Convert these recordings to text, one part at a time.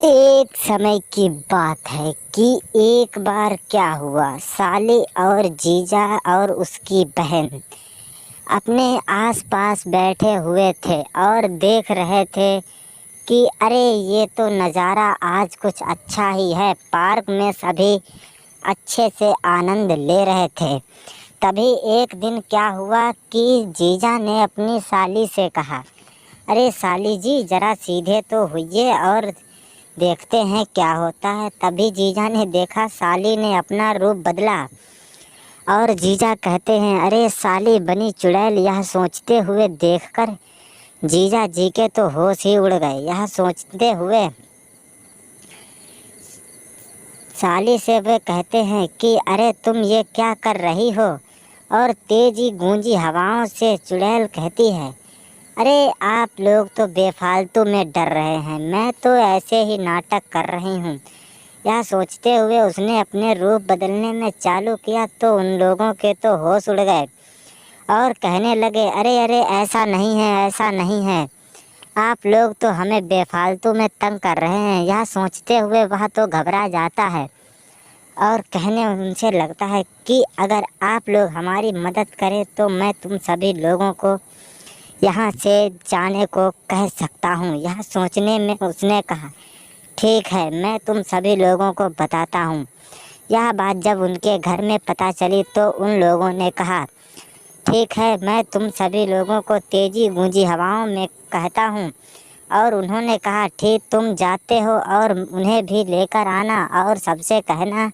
एक समय की बात है कि एक बार क्या हुआ, साले और जीजा और उसकी बहन अपने आसपास बैठे हुए थे और देख रहे थे कि अरे ये तो नज़ारा आज कुछ अच्छा ही है। पार्क में सभी अच्छे से आनंद ले रहे थे। तभी एक दिन क्या हुआ कि जीजा ने अपनी साली से कहा, अरे साली जी ज़रा सीधे तो होइए और देखते हैं क्या होता है। तभी जीजा ने देखा साली ने अपना रूप बदला और जीजा कहते हैं, अरे साली बनी चुड़ैल। यह सोचते हुए देखकर जीजा जी के तो होश ही उड़ गए। यह सोचते हुए साली से वे कहते हैं कि अरे तुम ये क्या कर रही हो। और तेजी गूंजी हवाओं से चुड़ैल कहती है, अरे आप लोग तो बेफालतू में डर रहे हैं, मैं तो ऐसे ही नाटक कर रही हूँ। यह सोचते हुए उसने अपने रूप बदलने में चालू किया तो उन लोगों के तो होश उड़ गए और कहने लगे, अरे अरे ऐसा नहीं है, ऐसा नहीं है, आप लोग तो हमें बेफालतू में तंग कर रहे हैं। यह सोचते हुए वह तो घबरा जाता है और कहने उनसे लगता है कि अगर आप लोग हमारी मदद करें तो मैं तुम सभी लोगों को यहाँ से जाने को कह सकता हूँ। यह सोचने में उसने कहा, ठीक है, मैं तुम सभी लोगों को बताता हूँ। यह बात जब उनके घर में पता चली तो उन लोगों ने कहा, ठीक है, मैं तुम सभी लोगों को तेजी गूंजी हवाओं में कहता हूँ। और उन्होंने कहा, ठीक, तुम जाते हो और उन्हें भी लेकर आना और सबसे कहना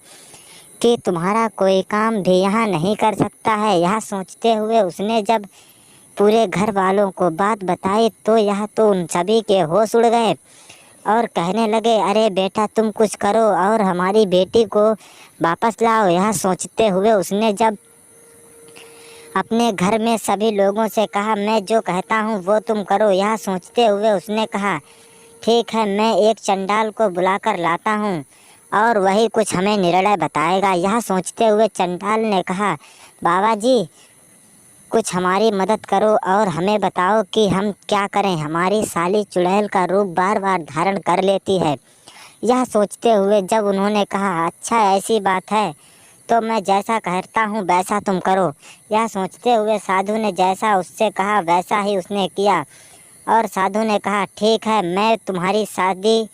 कि तुम्हारा कोई काम भी यहाँ नहीं कर सकता है। यह सोचते हुए उसने जब पूरे घर वालों को बात बताई तो यह तो उन सभी के होश उड़ गए और कहने लगे, अरे बेटा तुम कुछ करो और हमारी बेटी को वापस लाओ। यह सोचते हुए उसने जब अपने घर में सभी लोगों से कहा, मैं जो कहता हूँ वो तुम करो। यह सोचते हुए उसने कहा, ठीक है, मैं एक चंडाल को बुलाकर लाता हूँ और वही कुछ हमें निर्णय बताएगा। यह सोचते हुए चंडाल ने कहा, बाबा जी कुछ हमारी मदद करो और हमें बताओ कि हम क्या करें। हमारी साली चुड़ैल का रूप बार बार धारण कर लेती है। यह सोचते हुए जब उन्होंने कहा, अच्छा ऐसी बात है तो मैं जैसा कहता हूँ वैसा तुम करो। यह सोचते हुए साधु ने जैसा उससे कहा वैसा ही उसने किया और साधु ने कहा, ठीक है, मैं तुम्हारी शादी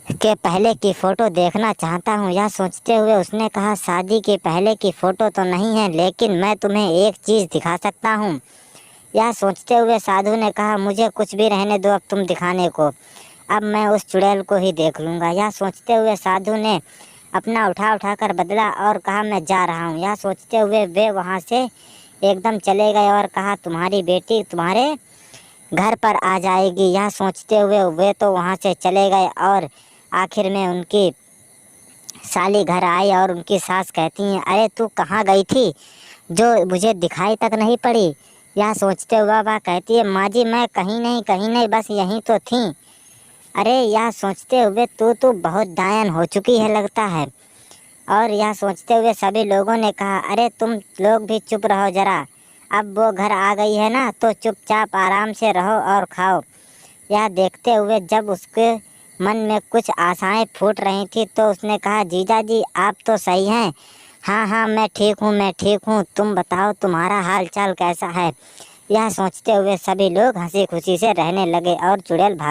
के पहले की फ़ोटो देखना चाहता हूँ। यह सोचते हुए उसने कहा, शादी के पहले की फ़ोटो तो नहीं है लेकिन मैं तुम्हें एक चीज़ दिखा सकता हूँ। यह सोचते हुए साधु ने कहा, मुझे कुछ भी रहने दो अब तुम दिखाने को, अब मैं उस चुड़ैल को ही देख लूँगा। यह सोचते हुए साधु ने अपना उठा कर बदला और कहा, मैं जा रहा हूँ। यह सोचते हुए वे वहाँ से एकदम चले गए और कहा, तुम्हारी बेटी तुम्हारे घर पर आ जाएगी। यह सोचते हुए वे तो वहाँ से चले गए और आखिर में उनकी साली घर आई और उनकी सास कहती हैं, अरे तू कहाँ गई थी जो मुझे दिखाई तक नहीं पड़ी। यह सोचते हुआ वह कहती है, माँ जी मैं कहीं नहीं बस यहीं तो थी। अरे यह सोचते हुए तू तो बहुत डायन हो चुकी है लगता है। और यह सोचते हुए सभी लोगों ने कहा, अरे तुम लोग भी चुप रहो ज़रा, अब वो घर आ गई है ना तो चुपचाप आराम से रहो और खाओ। यह देखते हुए जब उसके मन में कुछ आशाएं फूट रही थी तो उसने कहा, जीजा जी आप तो सही हैं, हाँ हाँ मैं ठीक हूँ, तुम बताओ तुम्हारा हाल चाल कैसा है। यह सोचते हुए सभी लोग हंसी खुशी से रहने लगे और चुड़ैल भाग